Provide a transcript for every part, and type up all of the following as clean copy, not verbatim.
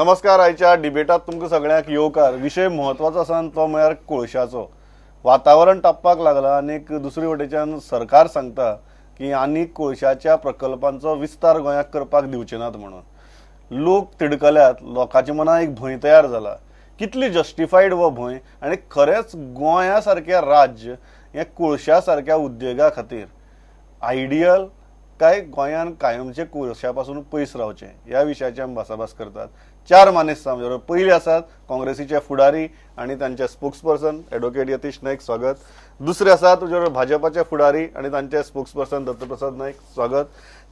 नमस्कार. आयच्या डिबेटात तुमकां सगळ्यांक येवकार. विषय महत्वाचो आसा आनी तो म्हळ्यार कोळशाचो. वातावरण तापपाक लागला आनी दुसरे वटेच्यान सरकार सांगता की आनी कोळशाच्या प्रकल्पांचो विस्तार गोंयाक करपाक दिवचे नात म्हणून. लोक तिडकल्यात, लोकांच्या मनात एक भंय तयार जाला. कितली जस्टिफाईड वो भंय आनी खरेंच गोंया सारक्या राज्य हे कोळशा सारक्या उद्देगा खातीर आयडियल काय गोंयान कायमचे कोळशापासून पयस रावचे ह्या विशयाची आमी भासाभास करतात. चार मानेस्त आमचे पयले आसात काँग्रेसीचे फुडारी आनी तांचे स्पोक्सपर्सन एडवोकेट यतीश नाईक, स्वागत. दुसरे आसात तुजे भाजपाचे फुडारी आनी तांचे स्पोक्सपर्सन दत्तप्रसाद नाईक, स्वागत.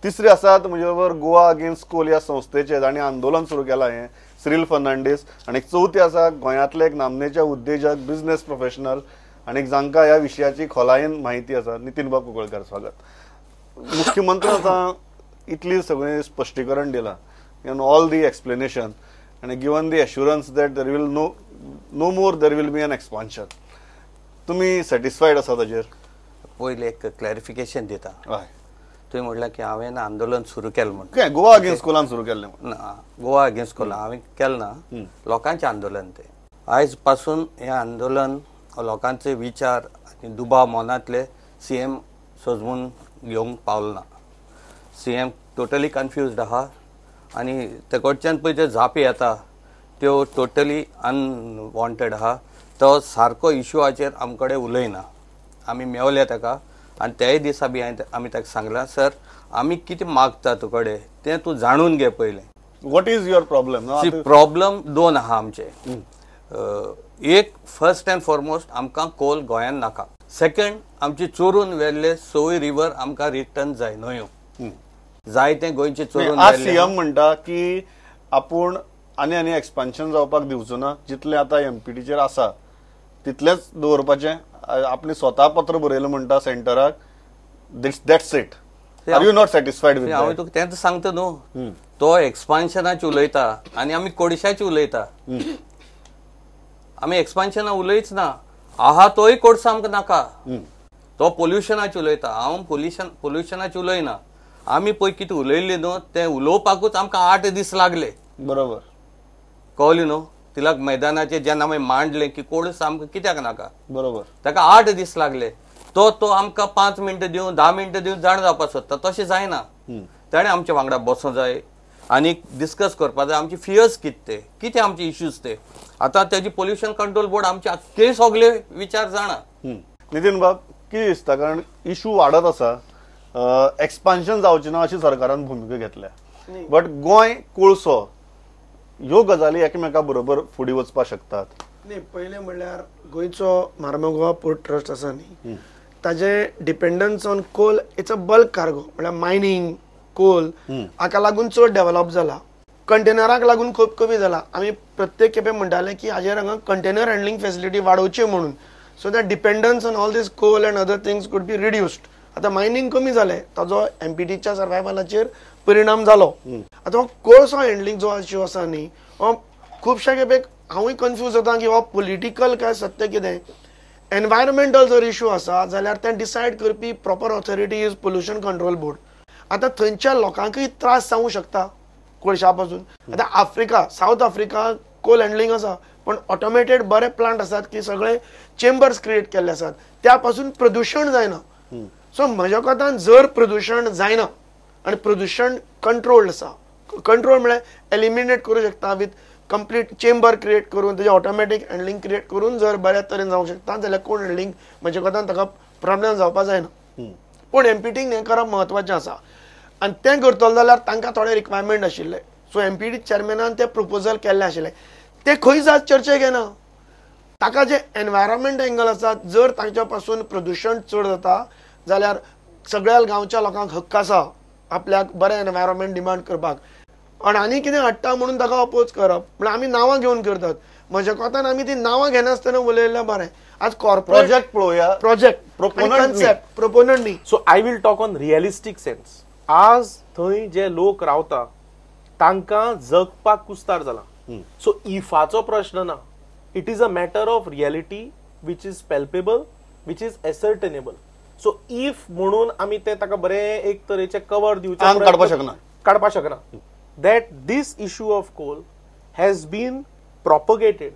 तिसरे आसात म्हजे बरोबर गोवा अगेन्स्ट कोल ह्या संस्थेचे जाणी आंदोलन सुरू केलां हे सिरील फर्नांडीस. आनी चौथे आसा गोंयांतले एक नामनेचे उद्देजक, बिझनेस प्रोफेशनल आनी जांकां ह्या विशयाची खोलायेन म्हायती आसा, नितीन बाब कुंकळकर, स्वागत. मुख्यमंत्री आतां इतली सगळें स्पश्टीकरण दिलां, all the explanation and given the assurance that there will no more there will be an expansion. तुम्ही सॅटिस्फाईड आसा ताजेर? पहिले एक क्लॅरिफिकेशन दिता. तुम्ही म्हटलं की हांवें आंदोलन सुरू केलें म्हणून. काय गोवा अगेन्स्ट कोलान सुरू केल्लें? ना, गोवा अगेन्स्ट कोला हांवें केलें ना. लोकांचें आंदोलन तें. आयज पासून हें आंदोलन लोकांचे विचार आनी दुबाव मनांतले सीएम सजमून घेवंक पावलो ना. सीएम टोटली कन्फ्युज्ड आहा आनी ते कडच्यान पळय जे जापी येता त्यो टोटली अनवॉन्टेड आहा. तो सारको इश्यूआचेर आमचे कडेन उलयना. आमी मेवले ताका आनी तेय दिसा बी आमी ताका सांगलां, सर आमी कितें मागता तुजे कडेन तें तूं जाणून घे पयलें. What is your problem? Problem दोन आहा आमचे. एक, फर्स्ट अँड फॉरमोस्ट आमकां कोल गोंयान नाका. सेकंड, आमची चोरून व्हेल्ले सवय रिवर आमकां रिटर्न जाय न्हयो. जायते गोंयचे चोरून आज सीएम म्हणटा की आपूण आनी आनी एक्सपान्शन जावपाक दिवचो ना. जितले आतां एमपीटीचेर आसा तितलेच दवरपाचें. आपणे स्वता पत्र बरयलें म्हणटा सेंटराक. That's it. Are you not satisfied with? हांवें तुका तेंच सांगता न्हू. तो एक्सपान्शनाचे उलयता आनी आमी कोडशाचे उलयता. आमी एक्सपान्शना उलयच ना. आहा तोय कोर्स आमकां नाका. तो पोल्युशनाचे उलयता. हांव पोल्युशनाचे उलयना. आमी पळय कितें उलयल्लें न्हू तें उलोवपाकूच आमकां 8 दीस लागले. बरोबर कळ्ळें न्हू. तिलक मैदानाचेर जेन्ना आमी मांडलें की कोर्स आमकां कित्याक नाका, बरोबर ताका 8 दीस लागले. तो आमकां 5 मिनटां दिवन 10 मिनटां दिवन जाण जावपाक सोदता. तशें जायना. ताणें आमच्या वांगडा बसों जाय आनी डिस्कस करपाक जाय. आमचे फियर्स कितें आमचे इश्यूज ते. आतां तेजी पोल्युशन कंट्रोल बोर्ड आमचे आख्खे सगळे विचार जाणा. नितीन बाब, कितें दिसता? कारण इश्यू वाडत आसा. एक्सपान्शन जावचें ना अशी सरकारान भुमिका घेतल्या. बट गोंय कोळसो ह्यो गजाली एकामेका बरोबर फुडें वचपाक शकतात. नाही, पयलें म्हणल्यार गोंयचो मार्मोगोवा पोर्ट ट्रस्ट आसा न्ही, ताजे dependence on coal. It's a bulk cargo. म्हणल्यार मायनिंग, कोल हाका लागून चड डेव्हलप जाला. कंटेनराक लागून खूब कमी जाला. आमी प्रत्येक खेपे म्हणटाले की हाजेर हांगा कंटेनर हँडलिंग फेसिलिटी वाडोवची म्हणून, so that dependence on all these coal and other things could be reduced. आता मायनिंग कमी जालें, ताजो एमपीटीच्या सर्वायवलाचेर परिणाम जालो. आता हो कोळसो हँडलिंग जो इश्यू आसा न्ही, हो खुबशे खेपेक हांवूय कन्फ्यूज जाता की हो पॉलिटिकल काय सत्य कितें. एनवायरमेंटल जर इश्यू आसा जाल्यार तें डिसायड करपी proper authority is pollution control board. आता थंयच्या लोकांकूय त्रास जावंक शकता कोळशा पासून. आता Africa, South Africa coal handling आसा, पण ऑटोमेटेड बरे प्लांट आसात की सगळे चेंबर्स क्रिएट केल्ले आसात, त्या पासून प्रदूषण जायना. सो म्हज्या कोतान जर प्रदूषण जायना आनी प्रदूषण कंट्रोल्ड आसा, कंट्रोल म्हळ्यार एलिमिनेट करूं शकता विथ कंप्लीट चेंबर क्रिएट करून तेजे ऑटोमॅटीक हँडलिंग क्रिएट करून जर बऱ्या तरेन जावंक शकता जाल्यार कोण हँडलिंग म्हज्या कोतान ताका प्रॉब्लेम जावपाक जायना. पूण एमपीटींग हें करप म्हत्वाचें आसा आनी तें करतलो जाल्यार तांकां थोडे रिक्वायरमेंट आशिल्ले. सो एमपीटी चेअरमॅनान तें प्रपोजल केल्लें आशिल्लें. तें खंयच आज चर्चेक येना. ताका जे एनवायरमेंट एंगल आसा, जर तांच्या पासून प्रदूषण चड जाता जाल्यार सगळ्या गांवच्या लोकांक हक्क आसा आपल्याक बरें एनवायरमेंट डिमांड करपाक. आनी कितें हाडटा म्हणून ताका अपोज करप, म्हळ्यार आमी नांवां घेवन करतात. म्हज्या कोतान आमी ती नांवां घेनासतना उलयल्लें बरें. आज कॉर्पोरेट प्रोजेक्ट पळोवया. प्रोजेक्ट कन्सेप्ट प्रोपोनंट न्ही. So I will talk on realistic sense. आज थंय जे लोक रावता तांकां जगपाक कुस्तार जाला. सो इफाचो प्रश्न ना. It is a matter of reality which is palpable, which is ascertainable. So if म्हणून आमी ते ताका बरें एक तरेचे कवर दिवचे काडपाक शकना that this issue of coal has been propagated,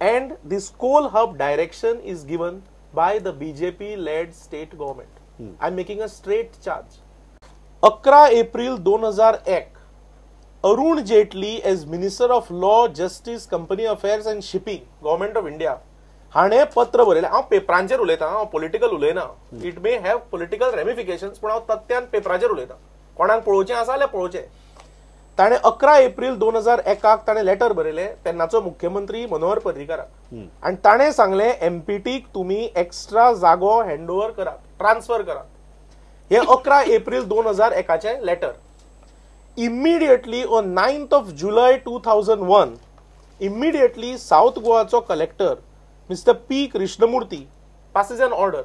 and this coal hub direction is given by the BJP-led state government. I'm making a straight charge. 11 April 2001 Arun Jaitley as minister of law, justice, company affairs and shipping, government of India, हाणें पत्र बरयलें. हांव पेपरांचेर उलयतां, हांव political उलयना. It may have political ramifications, पूण हांव तथ्यान पेपराचेर उलयतां. कोणाक पळोवचें आसा जाल्यार पळोवचें. ताणें 11 एप्रिल 2001 ताणें लेटर बरयलें तेन्नाचो मुख्यमंत्री मनोहर पर्रीकाराक, आनी ताणें सांगलें एमपीटीक तुमी एक्स्ट्रा जागो हँडओव्हर करात, ट्रान्सफर करात. हे 11 April 2001 letter. Immediately on 9th of July 2001 immediately South Goacho collector Mr. P. Krishnamurti passes an order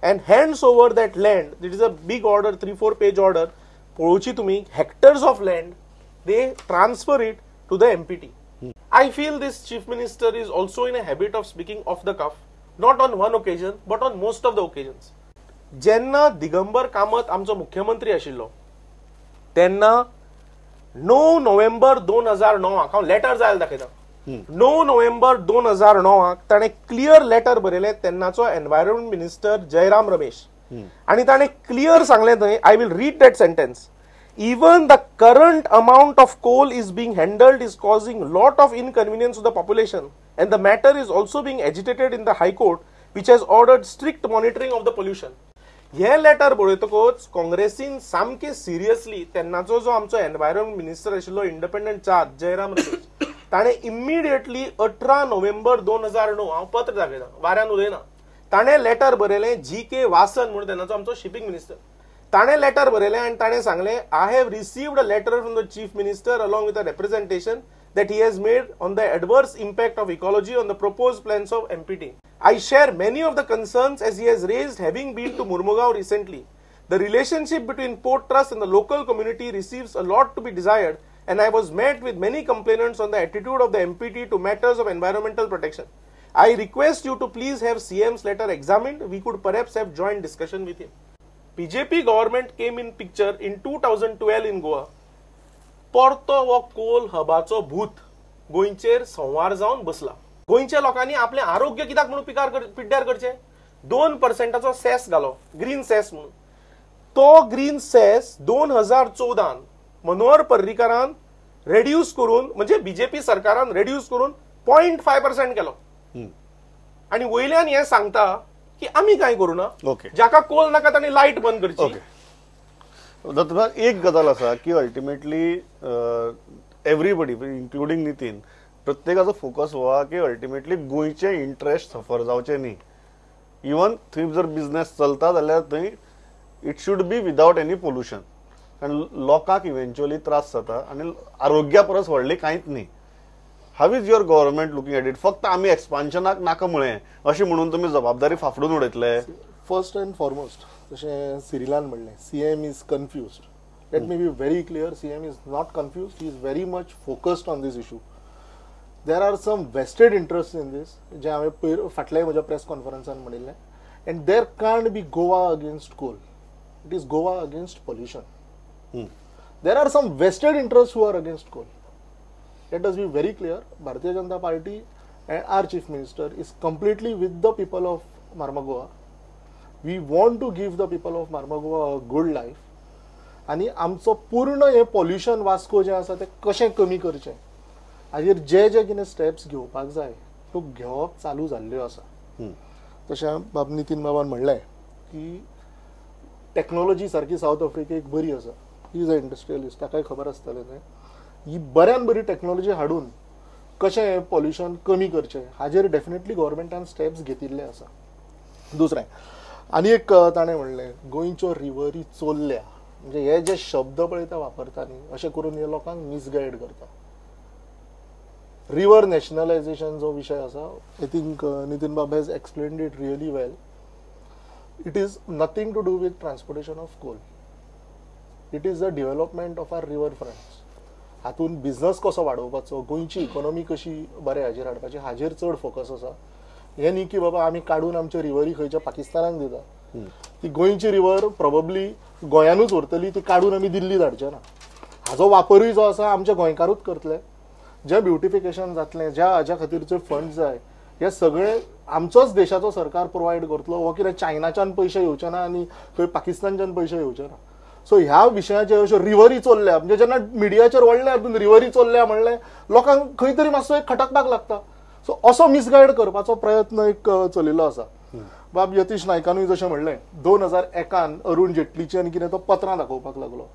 and hands over that land. It is a big order, 3-4 page order. पळोवची तुमी, hectares of land, they transfer it to the MPT. I feel this chief minister is also in a habit of speaking off the cuff, not on one occasion but on most of the occasions. जेन्ना दिगंबर कामत आमचो मुख्यमंत्री आशिल्लो तेन्ना 9 November 2009 हांव letter जायला दाखयता. 9 November 2009 ताणें clear letter बरयलें तेन्नाचो एनवायरमेंट मिनिस्टर जयराम रमेश, आनी ताणें क्लियर सांगलें थंय, I will read that sentence, even the current amount of coal is being handled is causing lot of inconvenience to the population, and the matter is also being agitated in the High Court, which has ordered strict monitoring of the pollution. हे letter बरयतकच काँग्रेसीन सामके seriously तेन्नाचो जो आमचो environment minister आशिल्लो independent charge Jairam Ramesh, ताणें immediately 18 November 2009 हांव पत्र दाखयता, वाऱ्यान उलयना, ताणें लेटर बरयलें जी.के. वासन म्हणून तेन्नाचो आमचो शिपिंग मिनिस्टर, ताणें लेटर बरयलें आनी ताणें सांगलें, I have received a letter from the chief minister along with a representation that he has made on the adverse impact of ecology on the proposed plans of MPT. I share many of the concerns as he has raised, having been to Murmugao recently. The relationship between Port Trust and the local community receives a lot to be desired, and I was met with many complaints on the attitude of the MPT to matters of environmental protection. I request you to please have CM's letter examined. We could perhaps have joint discussion with him. BJP government came in picture in 2012 in Goa. परतो वो Coal हबाचो भूत गोंयचेर संवार जावन बसला. गोंयच्या लोकांनी आपले आरोग्य कित्याक म्हणून पिड्ड्यार करचे? 2% सेस घालो, ग्रीन सेस म्हणून. तो ग्रीन सेस 2014 मनोहर पर्रीकारान रेड्यूस करून, म्हणजे बीजेपी सरकारान रेड्यूस करून 0.5% केलो. आणि वयल्यान हे सांगता की आम्ही काय करू ना, जाका कोल नाका तांणी लाईट बंद करची. दत्तभाग एक गजाल आसा की अल्टिमेटली एवरीबडी इन्क्लुडिंग नितीन प्रत्येकाचो फोकस हो की अल्टिमेटली गोंयचे इंटरेस्ट सफर जावचे न्ही. इवन थंय जर बिझनेस चलता जाल्यार थंय it should be without any pollution, कारण लोकांक इव्हेंच्युअली त्रास जाता आनी आरोग्या परस व्हडली कांयच न्ही. How is your government looking at it? फक्त आमी एक्सपान्शनाक नाका म्हळें अशें म्हणून तुमी जबाबदारी फाफडून उडयतले? फर्स्ट अँड फॉरमोस्ट जशें सिरिलान म्हणलें, CM is confused. Let me be very clear, CM is not confused, he is very much focused on this issue. There are some vested interest in this, जे हांवें फाटल्या म्हज्या प्रेस कॉन्फरन्सान म्हणिल्लें. And there can't be Goa against coal, it is Goa against pollution. There are some vested interest who are against coal. Let us be very clear, Bharatiya Janata Party and our chief minister is completely with the people of Mormugao. We want to give the people of Marmagua a good life. आणि आमचो पूर्ण हे pollution Vasco जे आसा ते कशें कमी करचें हाजेर जे जे कितें स्टेप्स घेवपाक जाय तो घेवप चालू जाल्ल्यो आसा. तशें नितीन बाबान म्हणलें की टॅक्नोलॉजी सारकी साऊथ आफ्रिकेक बरी आसा. ही इज अ इंडस्ट्रियलिस्ट, ताकाय खबर आसतलें तें. ही बऱ्यान बरी टॅक्नोलॉजी हाडून कशें हें पॉल्युशन कमी करचें हाजेर डेफिनेटली गव्हर्मेंटान स्टेप्स घेतिल्ले आसा. दुसरें आनी एक ताणें म्हणलें, गोंयच्यो रिव्हरी चोरल्या, म्हणजे हे जे शब्द पळय ते वापरता न्ही अशें करून हे लोकांक मिसगायड करता. रिव्हर नॅशनलायझेशन जो विशय आसा, I think Nitin Bab has explained it really well. It is nothing to do with transportation of coal. It is the development of our river fronts. हातून बिझनस कसो वाडोवपाचो, गोंयची इकॉनॉमी कशी बऱ्या हाजेर हाडपाची हाजेर चड फोकस आसा. हे न्ही की बाबा आमी काडून आमच्यो रिव्हरी खंयच्या पाकिस्तानाक दिता. ती गोंयची रिव्हर प्रोबेबली गोंयानूच उरतली, ती काडून आमी दिल्ली धाडचे ना. हाजो वापरूय जो आसा आमचे गोंयकारूच करतले. जे ब्युटिफिकेशन जातलें ज्या हाज्या खातीरचे फंड जाय हे सगळे आमचोच देशाचो सरकार प्रोवायड करतलो वो कितें चायनाच्यान पयशे येवचे ना आनी खंय पाकिस्तानच्यान पयशे येवचे ना. सो ह्या विशयाचे अश्यो रिव्हरी चल्ल्या म्हणजे जेन्ना मिडियाचेर व्हडले हातून रिव्हरी चल्ल्या म्हणलें लोकांक खंय तरी मातसो एक खटकपाक लागता. सो असो मिसगायड करपाचो प्रयत्न एक चलिल्लो आसा. बाब यतीश नायकानूय जशें म्हणलें 2001 अरुण जेटलीची आनी कितें तो पत्रां दाखोवपाक लागलो.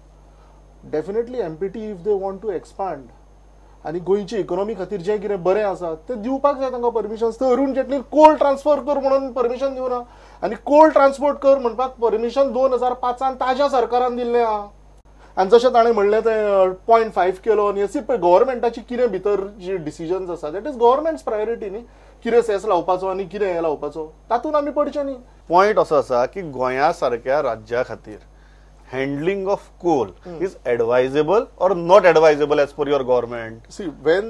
Definitely MPT if they want to expand आनी गोंयची इकॉनॉमी खातीर जें कितें बरें आसा तें दिवपाक जाय तांकां परमिशन. तर अरुण जेटलीन कोल ट्रान्सफर कर म्हणून परमिशन दिवना आनी कोल ट्रान्सपोर्ट कर म्हणपाक परमिशन 2005 ताज्या सरकारान दिल्लें आहा. आनी जशें ताणें म्हणलें तें 0.5 केलो आनी अशी पळय गव्हर्मेंटाची कितें भितर जी डिसिजन्स आसा दॅट इज गव्हर्मेंट्स प्रायोरिटी न्ही. कितें सेस लावपाचो आनी कितें हें लावपाचो तातूंत आमी पडचे न्ही. पॉयंट असो आसा की गोंया सारक्या राज्या खातीर handling of coal is advisable or not advisable as per your government? See, when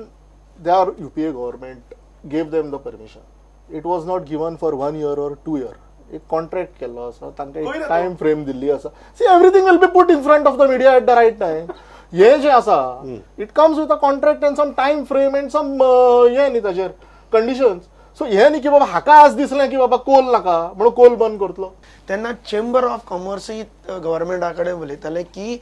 their UPA government gave them the permission, it was not given for 1 year or 2 year. एक कॉन्ट्रॅक्ट केल्लो आसा तांकां एक टायम फ्रेम दिल्ली आसा. See everything will be put in front of the media at the right time. हे जे आसा it comes with a contract and some time frame and some हे न्ही ताचेर कंडिशन्स. सो हे न्ही की बाबा हाका आज दिसलें की बाबा कोल नाका म्हणून कोल बंद करतलो. तेन्ना चेंबर ऑफ कॉमर्सूय गव्हर्मेंटा कडेन उलयताले की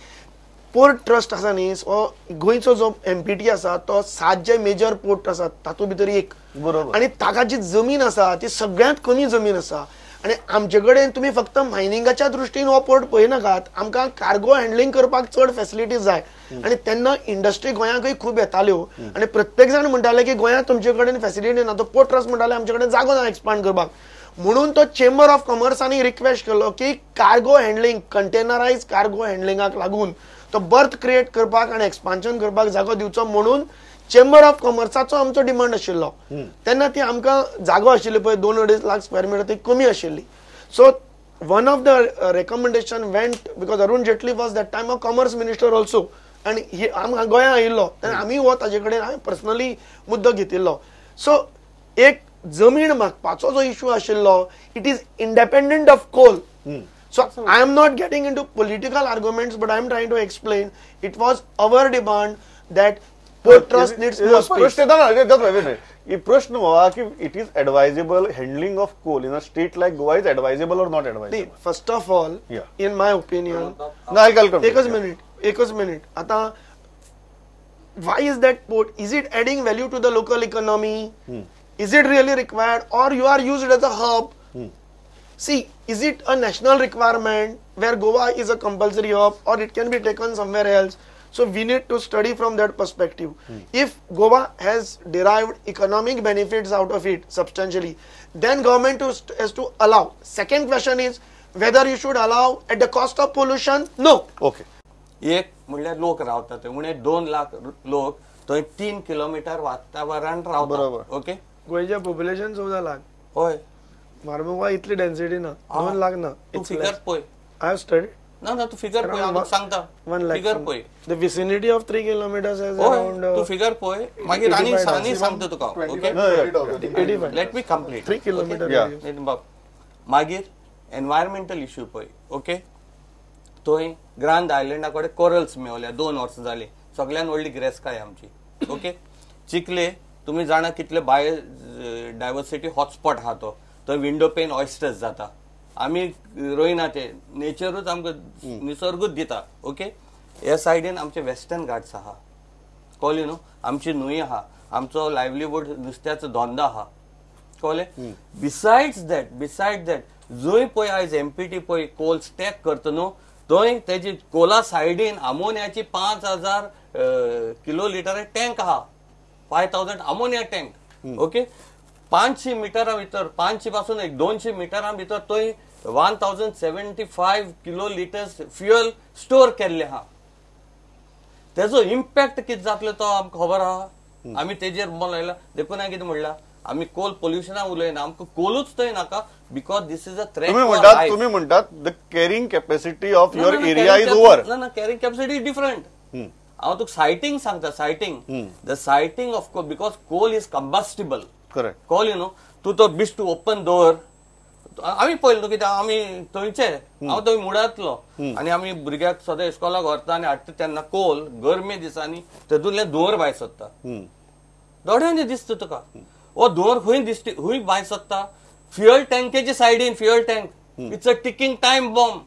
पोर्ट ट्रस्ट आसा न्ही सो गोंयचो जो एमपीटी आसा तो 7 जे मेजर पोर्ट आसात तातूंत भितर एक बरोबर. आनी ताका जी जमीन आसा ती सगळ्यांत कमी जमीन आसा. आनी आमचे कडेन तुमी फक्त मायनिंगाच्या दृश्टीन हो पोर्ट पळयनाकात आमकां कार्गो हँडलिंग करपाक चड फॅसिलिटीज जाय. आनी तेन्ना इंडस्ट्री गोंयांकय खूब येताल्यो आनी प्रत्येक जाण म्हणटाले की गोंयांत तुमचे कडेन फॅसिलिटी ना. तो पोर्ट ट्रस्ट म्हणटाले आमचे कडेन जागो ना एक्सपांड करपाक. म्हणून तो चेंबर ऑफ कॉमर्सांनी रिक्वेस्ट केलो की कार्गो हँडलिंग कंटेनरायज कार्गो हँडलिंगाक लागून तो बर्थ क्रिएट करपाक आनी एक्सपान्शन करपाक जागो दिवचो म्हणून चेंबर ऑफ कॉमर्साचो आमचो डिमांड आशिल्लो. तेन्ना ती आमकां जागो आशिल्ली पळय 2-2.5 लाख स्क्वेअर मिटर ती कमी आशिल्ली. So one of the recommendation went because Arun Jaitley was that time of commerce minister also आनी आमकां गोंयांत आयिल्लो तेन्ना आमी हो ताजे कडेन हांवें पर्सनली मुद्दो घेतिल्लो. सो एक जमीन मागपाचो जो इश्यू आशिल्लो it is independent of coal. So I am not getting into political arguments, but I am trying to explain it was our demand that port trust needs more space. प्रश्न येता ना ही प्रश्न व्हा की it is advisable handling of coal in a state like Goa is advisable और not advisable? First of all, in my opinion, एकच minute आता why is that port? Is it adding value to the local economy? Is it really required or you are used as a hub? See, is it a national requirement where Goa is a compulsory hub or it can be taken somewhere else? So we need to study from that perspective. If Goa has derived economic benefits out of it substantially, then government has to allow. Second question is whether you should allow at the cost of pollution. No. Okay. एक म्हणल्यार लोक रावतात थंय म्हणजे 2 लाख लोक थंय 3 kilometre वातावरण रावतात. ओके गोयचे पॉप्युलेशन 14 लाख. होय मार्मुगांव इतली डेन्सिटी ना 2 लाख ना. तू फिगर पळय. I have studied. ना तू फिगर पळय हांव सांगता. 1 lakh. फिगर पळय. The vicinity of 3 kilometers has होय around तू फिगर पळय मागीर आनी सांगता तुका. Okay 85. Let me complete 3 kilometer. Yeah. मागीर एनवायरमेंटल इश्यू पळय. ओके थंय ग्रांद आयलंडा कडेन कोरल्स मेवल्या 2 वर्सां जाली. सगळ्यान व्हडली गिरेस्काय आमची. ओके चिखले तुम्ही जाणा कितले बायोडायवर्सिटी हॉटस्पॉट आहा तो. थंय विंडो पेन ऑयस्टर्स जाता. आमी रोयना ते नेचरूच आमकां निसर्गूच दिता. ओके ह्या सायडीन आमचे वेस्टर्न घाट्स आहा कळ्ळें न्हू. आमची न्हंय आहा आमचो लायव्हलीहूड नुस्त्याचो धंदो आहा कळ्ळें. बिसायड्स दॅट जंय पळय आयज एमपीटी पळय कोल स्टॅक करता न्हू थंय तेजी कोला सायडीन आमोनियाची 5000 किलो लिटर टँक आहा. 5000 अमोनिया टँक. ओके 500 मिटरां भितर 500 पासून 200 मिटरां भितर थंय 1075 किलो लिटर्स फ्युअल स्टोर केल्ले आहा. तेजो इम्पॅक्ट कितें जातलो तो आमकां खबर आहा. आमी तेजेर बोलायला देखून हांवें कितें म्हणलां आमी कोल पोल्युशना उलयना आमकां कोलूच थंय नाका because this is a threat. तुम्ही म्हणतात the carrying capacity of your area is over. ना कॅरिंग कॅपॅसिटी इज डिफरंट. हांव तुका सायटींग सांगता. Siting the siting of coal because coal is combustible. Correct. Coal you know तू तो बिस्ट open दवर. आमी पळयलें न्हू कित्याक आमी थंयचे हांव थंय मुडांतलो आनी आमी भुरग्याक सदां इस्कॉलाक व्हरता आनी हाडटा तेन्ना कोल गरमे दिसांनी तेतूंतले धुंवर भायर सरता. दोळ्यांनी दिसता तुका हो धुंवर खंय दिसता खंय भायर सत्ता फ्युअल टँकेच्या सायडीन fuel tank it's a ticking time bomb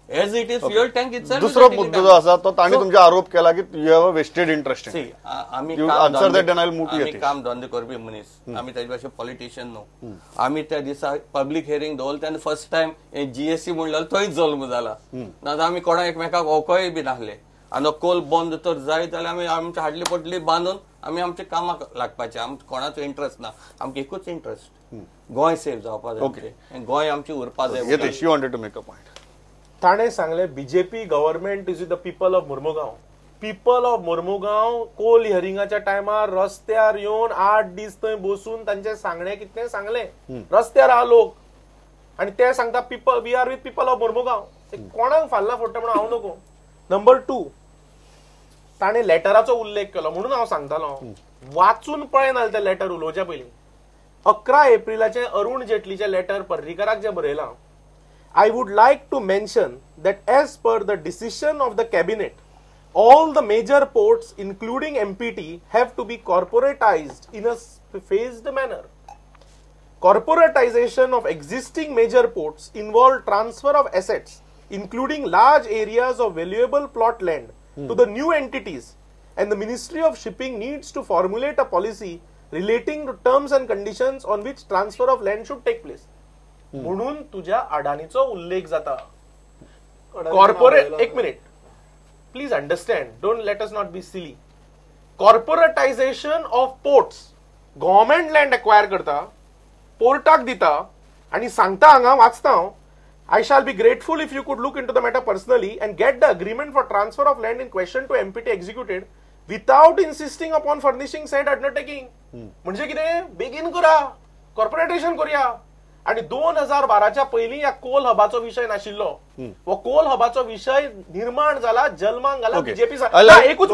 as it is fuel tank it's दुसरो मुद्दो जो आसा तो तांणी तुमचे आरोप केला की you have a vested interest आम्ही You answer that and I'll move to आम्ही Yatish. काम धंदे करपी मनीस आम्ही त्याच्या भाशेन पॉलिटिशियन न्हू आम्ही त्या दिसा पब्लीक हियरिंग दवरले तेन्ना फर्स्ट टायम जीएससी म्हणलेलो थंयच जल्म जाला नाजाल्यार आमी कोणा एकमेकाक वळखय बी नासले आनी कोल बंद तर जाय जाल्यार आमी आमची हाडली पडली बांदून आमी आमच्या कामाक लागपाचे आमचो कोणाचो इंट्रस्ट ना आमकां एकूच इंट्रस्ट गोंय सेफ जावपा जाय गोंय आमची उरपा जाय Yatish you wanted to make a point ताणे सांगले BJP government is the people of Mormugao. People of Mormugao coal हियरिंगाच्या टायमार रस्त्यार येवन 8 दीस थंय बसून तांचे सांगणे कितें सांगले रस्त्यार हा लोक आणि ते सांगता people we are with people of Mormugao. कोणाक फाल्ला फोडटा म्हणून हांव नको. नंबर 2 ताणे लेटराचो उल्लेख केलो म्हणून हांव सांगतालो वाचून पळयनाल ते लेटर उलोवच्या पयलीं 11 एप्रिलाचे अरुण जेटलीचे लेटर पर्रीकराक जे बरयलां I would like to mention that as per the decision of the cabinet, all the major ports including MPT have to be corporatized in a phased manner. Corporatization of existing major ports involve transfer of assets including large areas of valuable plot land to the new entities, and the Ministry of Shipping needs to formulate a policy relating to terms and conditions on which transfer of land should take place. म्हणून तुझ्या अडाणीचो उल्लेख जाता corporate. एक minute please understand don't let us not be silly. Corporatisation of ports government land acquire करता पोर्टाक दिता आणि सांगता हांगा वाचता हांव I shall be grateful if you could look into the matter personally and get the agreement for transfer of land in question to MPT executed without insisting upon furnishing said undertaking. म्हणजे कितें बेगीन करा कॉर्पोरेटेशन करूया. आणि 2012च्या पयलीं या Coal हबाचो विषय नाशिल्लो. हो कोल हबाचो विषय निर्माण जाला जल्माक घाला बीजेपी एकूच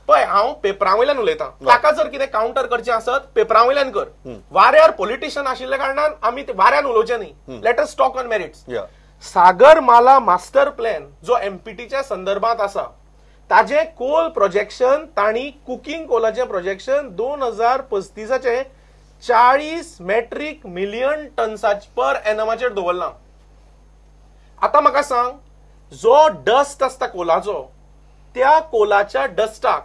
पळय हांव पेपरा वयल्यान उलयतां. ताका जर कितें काउंटर करचें आसत पेपरा वयल्यान कर. वाऱ्यार पॉलिटिशियन आशिल्ल्या कारणान आमी वाऱ्यान उलोवचें न्ही. Let us talk on merits. Sagarmala master plan जो एमपीटीच्या संदर्भात आसा ताजे कोल प्रोजेक्शन ताणी कुकिंग कोलाचे प्रोजेक्शन 2035चे 40 मेट्रिक मिलियन टन्साचे पर एनमाचेर दवरला. आता म्हाका सांग जो डस्ट आसता कोलाचो त्या कोलाच्या डस्टाक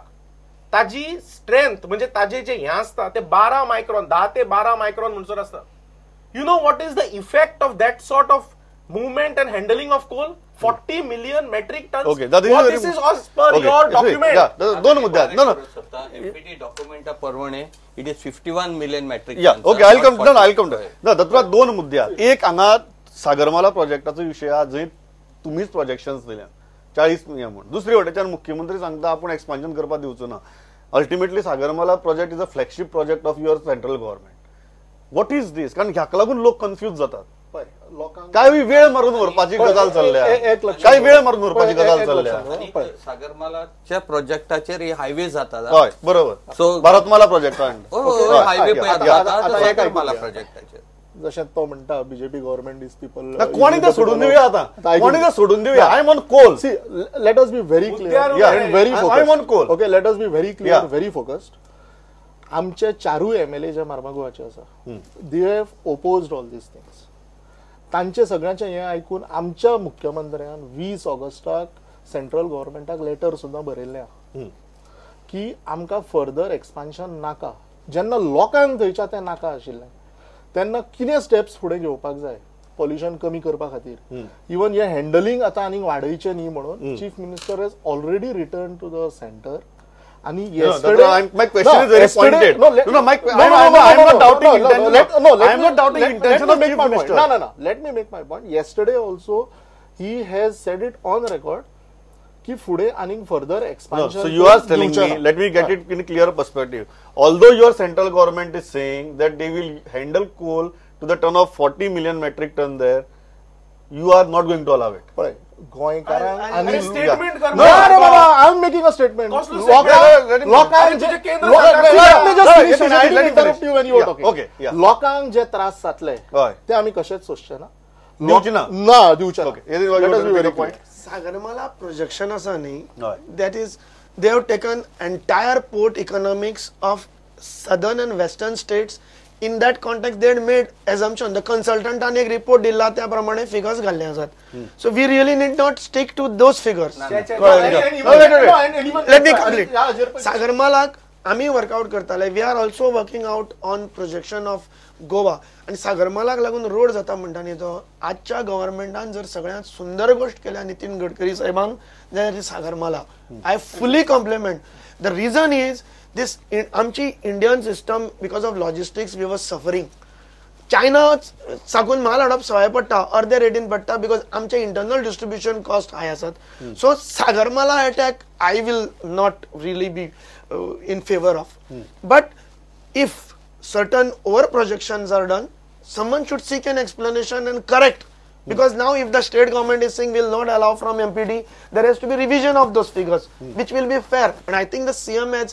ताजी स्ट्रेंथ म्हणजे ताजे जे हे आसता ते 12 मायक्रॉन 10 ते 12 मायक्रॉन म्हणसर आसता. You know what is the effect of that sort of movement and handling of coal 40 million metric tons. Okay, that is this is as per your document. दोन मुद्दे आहेत. एमपीटी डॉक्युमेंट परवणे it is 51 million metric okay I come to Dattaraj दोन मुद्दे आहेत. एक हांगा सागरमाला प्रोजेक्टाचो विशय हा जंय तुम्हीच प्रोजेक्शन्स दिल्या 40 मिलियन म्हणून. दुसरी वटेच्यान मुख्यमंत्री सांगता आपण एक्सपान्शन करपाक दिवचो ना. Ultimately Sagarmala project is a flagship project of your central government. What is this? कारण ह्याक लागून लोक कन्फ्यूज जातात. काही वेळ मारून उरपाची गजाल चालल्या काही वेळ मारून उरपाची गजाल चालल्या. सागरमालाच्या प्रोजेक्टाचेर हायवे जाता हय बरोबर. So Bharatmala project highway Sagarmala प्रोजेक्टाचेर जशें तो म्हणटा बीजेपी गव्हर्नमेंट इज पीपल कोणी ते सोडून दिवया. आता कोणी ते सोडून दिवया. I am on coal. See let us be very clear and very focused. I am on coal. Okay let us be very clear very focused. आमचे 4 एमएलए जे मार्मागोवाचे आसा they have opposed all these things. तांचे सगळ्यांचे हे ऐकून आमच्या मुख्यमंत्र्यान 20 ऑगस्टाक सेंट्रल गव्हर्नमेंटाक लेटर सुद्दां बरयल्लें की आमकां फर्दर एक्सपान्शन नाका. जेन्ना लोकांक थंयच्या तें नाका आशिल्लें तेन्ना कितें स्टेप्स फुडें घेवपाक जाय पॉल्युशन कमी करपा खातीर. इवन हे हँडलिंग आतां आनीक वाडयचें न्ही म्हणून chief minister has already return to the centre. आणि my question is very pointed. No, I'm not doubting intention. I'm not doubting intention of Chief Minister. No. Let me make my point. Yesterday also he has said it on record की पुढे आणि further expansion. So you are telling me, let me get it in a clear perspective. Although your central government is saying that they will handle coal to the ton of 40 million metric ton there, you are not going to allow it. गोंयकारांक आणि statement कर. No, बाबा, I am making a statement. लोकांक जे त्रास जातले ते आम्ही कशेच सोंसचे ना. दिवची ना ना दिवच्या Okay. It is what you Let us want be to very make a point. clear. Sagarmala projection आसा न्ही हय. that is they have taken entire port economics of southern and western states. In that context they had made assumption. The consultant एक report दिला त्या प्रमाणे figures घाल्ले आसात. So we really need not stick to those figures. And even- Let me complete. Yeah, Ajay, सागरमालाक आम्ही work out करताले. We are also working out on projection of Goa आणि सागरमालाक लागून रोड जाता म्हणटा न्ही तो आजच्या गव्हर्नमेंटान जर सगळ्यात सुंदर गोष्ट केल्या नितीन गडकरी साहेबान जाल्यार ती Sagarmala. I fully compliment. The reason is this आमची Indian system because of logistics we was suffering. China साकून माल हाडप सवाय पडटा अर्दे रेटीन पडटा बिकॉज आमचे इंटरनल डिस्ट्रीब्युशन कॉस्ट हाय आसात. So Sagarmala attack I will not really be in favor of. But if certain over projections are done, someone should seek an explanation and correct. Because now if the state government is saying will not allow from MPD, there has to be revision of those figures, which will be fair. And I think the CM has,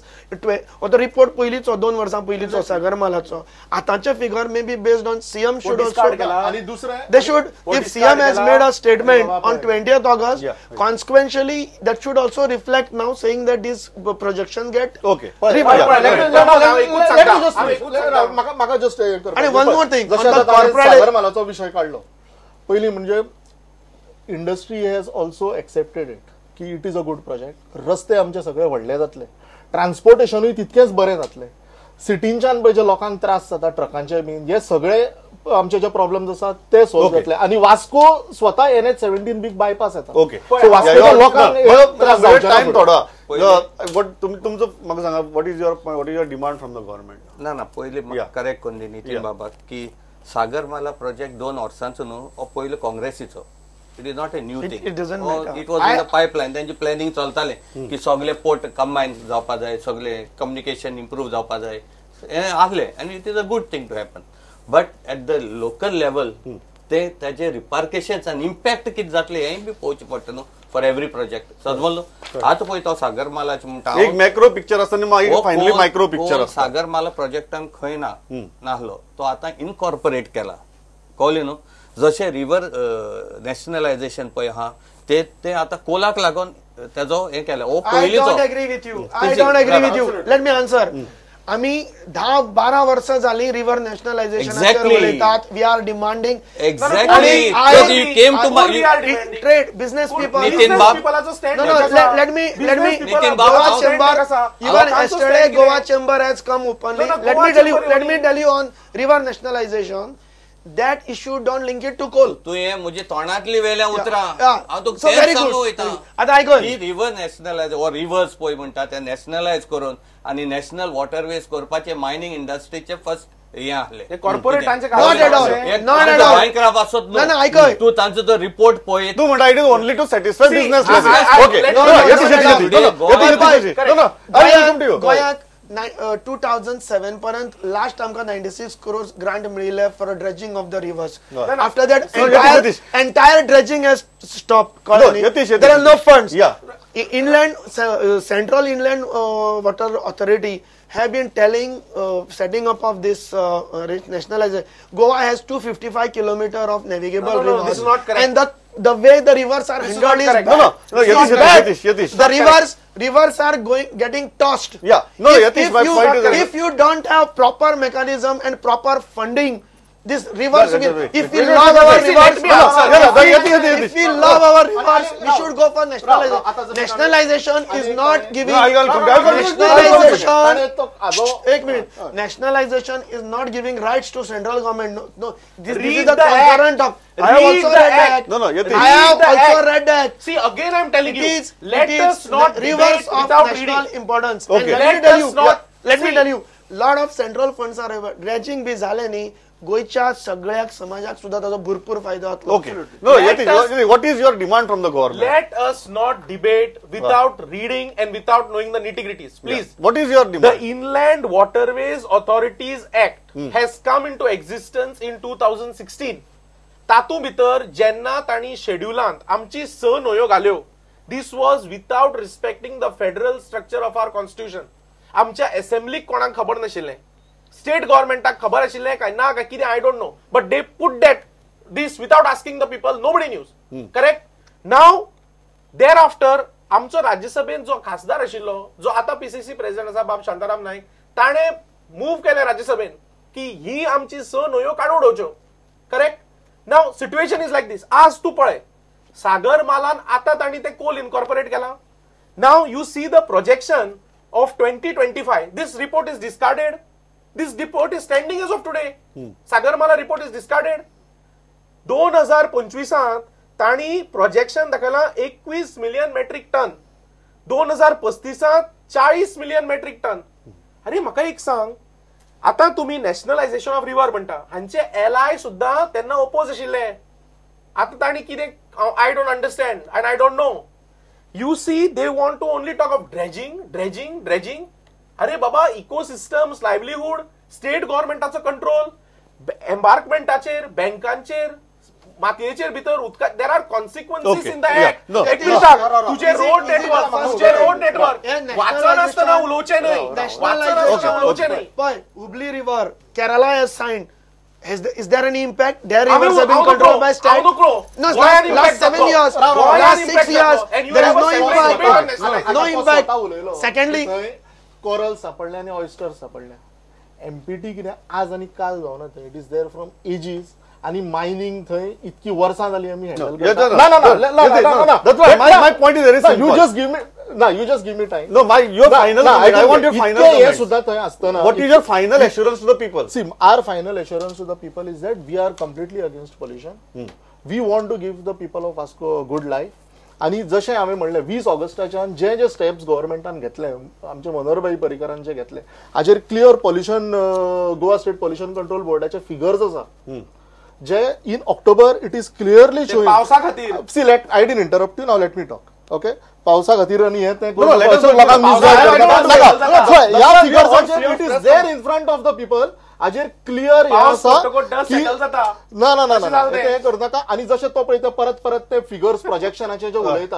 or the report पयलीचो 2 वर्सां पयलीचो सागरमालाचो आतांचे figure may be based on CM should also, आणि दुसरे they should, if CM has made a statement on 20th August, Yeah. consequentially that should also reflect now saying that these projections get Okay. म्हाका just आणि one more thing, on the corporate- सागरमालाचो विषय काढलो. पहिली म्हणजे industry has also accepted it की it is a good project. रस्ते आमचे सगळे व्हडले जातले, ट्रान्सपोर्टेशनूय तितकेच बरें जातले. सिटींच्यान पळय जे लोकांक त्रास जाता ट्रकांचे बीन हे सगळे आमचे जे प्रॉब्लेम्स आसात ते सॉल्व Okay. जातले. आणि वास्को स्वता NH17 बीग बायपास येता. ओके So वास्कोच्या लोकांक त्रास जावचे ना टाइम फुडें. थोडा तुमचं म्हाका सांगा what is your demand from the government. ना पहिले Yeah. करेक्ट करून दी नितीन Yeah. बाबा की सागरमाला प्रोजेक्ट 2 वर्सांचो न्हू हो पयलो काँग्रेसीचो. It is not a new thing. it doesn't matter. It was in the pipeline. त्यांची प्लॅनिंग चलताले की सगळे पोर्ट कंबायन जावपा जाय, सगळे कम्युनिकेशन इम्प्रूव जावपा जाय, हे आसले आनी it is a good thing to happen. But at the local level ते त्याचे रिपार्केशन्स आनी इम्पॅक्ट कितें जातले हेंय बी पळोवचें पडटा न्हू फॉर एवरी प्रोजेक्ट. समजलो आतां पळय तो सागरमालाचे म्हणटा एक मॅक्रो पिक्चर आसता आनी मागीर फायनली मायक्रो पिक्चर आसता. सागरमाला प्रोजेक्टान खंय नासलो तो आतां इनकॉर्पोरेट केला. कळ्ळें न्हू. जशें रिव्हर नॅशनलायझेशन पळय आहा ते आतां कोलाक लागून तेजो हें केलें. हो I don't पयलींचो agree with you. I don't agree with you. Let me answer. आम्ही 10-12 वर्ष झाली रिव्हर नॅशनलायझेशन Exactly. उलयतात. We are demanding Exactly. Because you came to my- trade business people. Nitin Bab- No, let me Nitin Bab- Goa Chamber, even yesterday Goa Chamber has come openly. Let me tell you on river nationalization, that issue don't link it to coal. तू हे म्हणजे तोंडातली वेल्या उतरा Yeah. हांव तुका So very तेच good. सांगू वयता. आता आयकून. ही रिव्हर नॅशनलायज वा रिव्हर्स पळय म्हणटा ते नॅशनलायज करून आणि नॅशनल वॉटरवेज करपाचे मायनिंग इंडस्ट्रीचे फर्स्ट हे आहले कॉर्पोरेटांचे Not at all. Not at all. ना, ना, ऐकय. तू तांचो तो रिपोर्ट पळय. तू म्हणटा it is only to satisfy business okay. गोंयाक 2007 पर्यंत लास्ट आमकां 96 crores ग्रांट मिळिल्ले for dredging of the rivers. After that entire dredging has stop. Yatish. There are no funds. Yeah. Inland Central Inland Water Authority have been telling setting up of this nationalization. Goa has 255 kilometer of navigable No, rivers. this is not correct. And the way the rivers are This is handled not is correct. bad. No, It's not Yatish, bad. Yatish. The rivers are getting tossed. Yeah. No, Yatish, my point is- If you don't have proper mechanism and proper funding, this rivers No, will. wait. If we Wait, love wait, our wait. rivers, No, no, Yatish. if we love our rivers, we No. should go for nationalization. No, Nationalization is not giving. No, I'll come. Nationalization. Nationalization. Ek minute. Nationalization is not giving rights to central government. No. This Read is the the concurrent of. I have Read also the read act. that. No, Yatish. I have Read the also act. read that. See, again I'm telling you, It let is us not rivers debate of without national reading. importance. Okay. And let me Let tell us you, not- let me see. tell you, lot of central funds are dredging बी झाले न्ही गोयच्या सगळ्याक समाजाक सुद्धा ताचो भरपूर फायदो जातलो. Okay. No, Let Yatish, us- what is your demand from the government? Let us not debate without reading and without knowing the nitty-gritties. Please. What is your The demand? Inland Waterways Authorities Act has come into existence in 2016. तातूं भितर जेन्ना तांणी शेड्युलांत आमची 6 न्हंयो घाल्यो, this was without respecting the federal structure of our constitution. आमच्या असेंब्लीक कोणाक खबर नाशिल्लें, स्टेट गव्हर्नमेंटाक खबर आशिल्लें काय ना काय कितें I don't know, but they put that this without asking the people? Nobody knew. Correct? Now, thereafter, आमचो राज्यसभेन जो खासदार आशिल्लो, जो आता पीसीसी प्रेसिडेंट आसा बाब शांताराम नाईक, ताणे मूव केले राज्यसभेन की ही आमची स न्हंयो काडून उडोवच्यो. Correct? Now situation is like this. आज तू पळय, सागर मालान आता ताणी ते कोल इनकॉर्पोरेट केला. Now you see the projection of 2025. This report is discarded. This report is standing as of today. Sagarmala report is discarded. 2025 ताणी प्रोजेक्शन दाखयला 21 million metric tonne. 2035 40 million metric tonne. अरे म्हाका एक सांग, आता तुम्ही नॅशनलायझेशन ऑफ रिव्हर म्हणटा, हांचे एलआय सुद्धा त्यांना ओपोज आशिल्ले. आता ताणी कितें, I don't understand and I don't know. You see, they want to only talk of dredging. अरे बाबा, इकोसिस्टम्स, लायव्हलीहूड, स्टेट गव्हर्नमेंटाचो कंट्रोल, एम्बार्कमेंटाचेर, बँकांचेर, मातयेचेर भितर उदका, there are consequences in the act. तुझे रोड नेटवर्क वाचनासतना उलोवचें न्हय. पळय, Hubli river, Kerala has signed. Is there any impact? Their rivers have been controlled by state. No, last 7 years, last 6 years, there is no impact. No impact. Secondly, coral सापडले आणि oyster सापडले. Empty कितें आज आणि काल जावना थंय. इट इज देअर फ्रॉम एजीस आणि मायनिंग थंय इतकी वर्सां जाली आमी हँडल करता. My point is very simple. You just give me time. No, your final. I want your final हे comments. सुद्धा थंय असताना. What is your final assurance to the people? See, our final assurance to the people is that we are completely against pollution. We want to give the people of Vasco a good life. आणि जशें हांवें म्हणलें 20 ऑगस्टाच्यान जे steps गव्हर्नमेंटान घेतले, आमचे मनोहरभाई पर्रीकरान जे घेतले, हाचेर clear pollution, Goa state pollution control बोर्डाचे फिगर्स आसा, जे in October it is clearly showing. पावसा खातीर. See, I didn't interrupt you, now let me talk. Okay, पावसा खातीर आणि हे ते ह्या figures it is there in front of the people. हाजेर क्लियर हे आसा की ना हे करू नाका. आणि जशें तो पळयता परत ते फिगर्स प्रोजेक्शनाचे जे उलयता,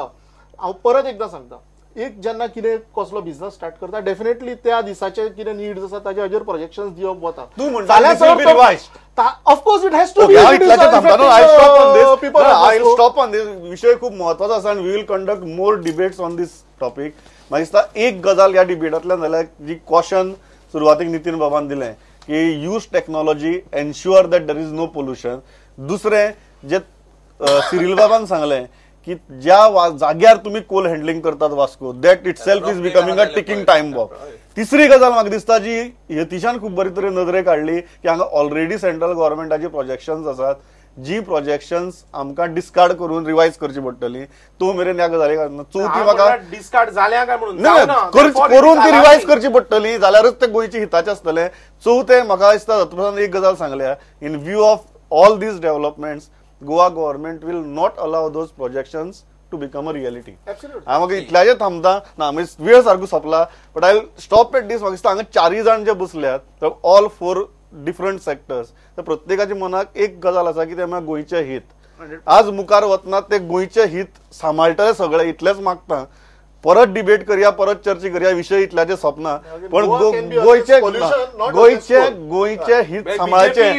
हांव परत एकदां सांगता, एक जेन्ना कितें कसलो बिझनस स्टार्ट करता, डेफिनेटली त्या दिसाचे कितें नीड्स आसा ताचे हाजेर प्रोजेक्शन्स दिवप वता. तूं म्हणटा of course it has to be. I'll stop on this. विषय खूप महत्वाचा आसा आणि we will conduct more debates on this topic. म्हाका दिसता एक गजाल ह्या डिबेटांतल्यान जाल्यार जी क्वेश्चन सुरवातीक नितीन बाबान दिलें की use technology, ensure that there is no pollution. दुसरें जे सिरील बाबान सांगलें की ज्या जाग्यार तुम्ही कोल हँडलिंग करतात Vasco, that it self is becoming a ticking time bomb. तिसरी गजाल म्हाका दिसता जी यतीशान खूब बरे तरेन नदरेक हाडली की हांगा ऑलरेडी सेंट्रल गव्हर्नमेंटाची प्रोजेक्शन्स आसात, जी प्रोजेक्शन्स आमकां डिस्कार्ड करून रिवायज करची पडटली. तो मेरेन ह्या गजालीक चवथी म्हाका डिस्कार्ड जाल्या काय म्हणून करून ती रिवायज करची पडटली, जाल्यारच ते गोंयचे हिताचे आसतले. चवथें म्हाका दिसता तातूंतल्यान एक गजाल सांगल्या, in view of all these developments, Goa government will not allow those projections to become a reality. Absolutely. हांव इतल्याचे थांबता ना, वेळ सारको सोंपला, but I will stop at these. म्हाका दिसता हांगा 4 जाण जे बसल्यात, ऑल 4 डिफरंट सेक्टर्स, तर प्रत्येकाच्या मनाक एक गजाल आसा की ते म्हळ्यार गोंयचे हित. आज मुखार वतना ते गोंयचे हित सांबाळटले सगळे, इतलेच मागता. परत डिबेट करया, परत चर्चा करया, विषय इतल्याचे सोपना, पण गोंयचे हित सांबाळचे,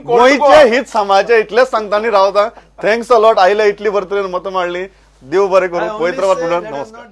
गोंयचे हित सांबाळचे इतलेच सांगतानी रावता. Thanks a lot. आयले इतली बरे तरेन मतां मांडली. देव बरें करूं. पवित्र नमस्कार.